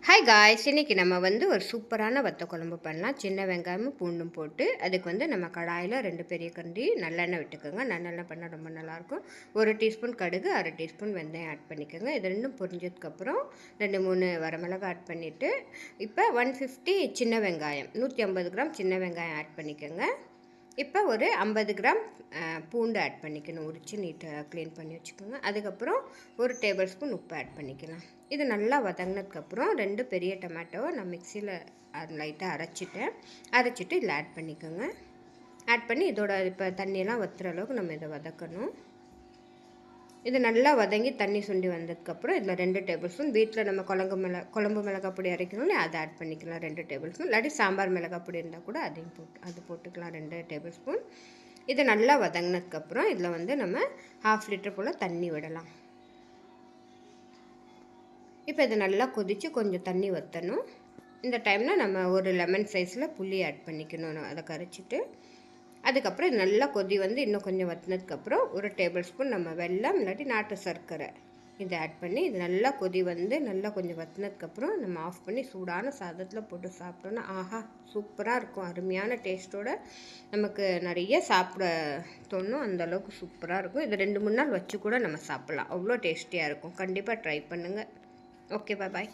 Hi guys, இன்றைக்கி நம்ம ஒரு சூப்பரான வத்த குழம்பு பண்ணலாம். சின்ன வெங்காயமும் பூண்டும் போட்டு அதுக்கு நம்ம கடாயில் 2 பெரிய கரண்டி நல்லெண்ணெய் விட்டுக்கோங்க. நல்லெண்ணெய் பண்ணால் ரொம்ப நல்லாயிருக்கும். 1 டீஸ்பூன் கடுகு, 1/2 டீஸ்பூன் வெந்தயம் ஆட் பண்ணிக்கோங்க. இது ரெண்டும் பொரிஞ்சதுக்கப்புறம் 2 3 வரமிளகா ஆட் பண்ணிவிட்டு இப்போ 150 சின்ன வெங்காயம், 150 கிராம் சின்ன வெங்காயம் ஆட் பண்ணிக்கோங்க. இப்போ ஒரு 50 கிராம் பூண்டு ஆட் பண்ணிக்கணும். உரித்து நீட்டாக க்ளீன் பண்ணி வச்சுக்கோங்க. அதுக்கப்புறம் 1 டேபிள் ஸ்பூன் உப்பு ஆட் பண்ணிக்கலாம். இது நல்லா வதங்கினதுக்கப்புறம் 2 பெரிய டொமேட்டோவை நான் மிக்சியில் லைட்டாக அரைச்சிட்டு இதில் ஆட் பண்ணிக்கோங்க. ஆட் பண்ணி இதோட இப்போ தண்ணியெல்லாம் வற்றுற அளவுக்கு நம்ம இதை வதக்கணும். இது நல்லா வதங்கி தண்ணி சுண்டி வந்ததுக்கப்புறம் இதில் 2 டேபிள் ஸ்பூன் வீட்டில் நம்ம குழம்பு மிளகாய் பொடி அரைக்கணும்னு அதை ஆட் பண்ணிக்கலாம். 2 டேபிள் ஸ்பூன், இல்லாட்டி சாம்பார் மிளகாய் பொடி இருந்தால் கூட அதையும் போட்டுக்கலாம் 2 டேபிள் ஸ்பூன். இது நல்லா வதங்கினதுக்கப்புறம் இதில் நம்ம 1/2 லிட்டர் போல் தண்ணி விடலாம். இப்போ இது நல்லா கொதித்து கொஞ்சம் தண்ணி வற்றணும். இந்த டைமில் நம்ம ஒரு லெமன் சைஸில் புளி ஆட் பண்ணிக்கணும். அதை கரைச்சிட்டு அதுக்கப்புறம் இது நல்லா கொதி இன்னும் கொஞ்சம் வற்றினதுக்கப்புறம் 1 டேபிள் ஸ்பூன் நம்ம வெல்லம் இல்லாட்டி நாட்டு சர்க்கரை இதை ஆட் பண்ணி இது நல்லா கொதி நல்லா கொஞ்சம் வற்றினதுக்கப்புறம் நம்ம ஆஃப் பண்ணி சூடான சாதத்தில் போட்டு சாப்பிட்டோன்னா ஆஹா சூப்பராக இருக்கும். அருமையான டேஸ்ட்டோடு நமக்கு நிறைய சாப்பிட தோணும். அந்தளவுக்கு சூப்பராக இருக்கும். இது 2 3 நாள் வச்சு கூட நம்ம சாப்பிட்லாம். அவ்வளோ டேஸ்டியாக இருக்கும். கண்டிப்பாக ட்ரை பண்ணுங்கள். ஓகே, பாய்.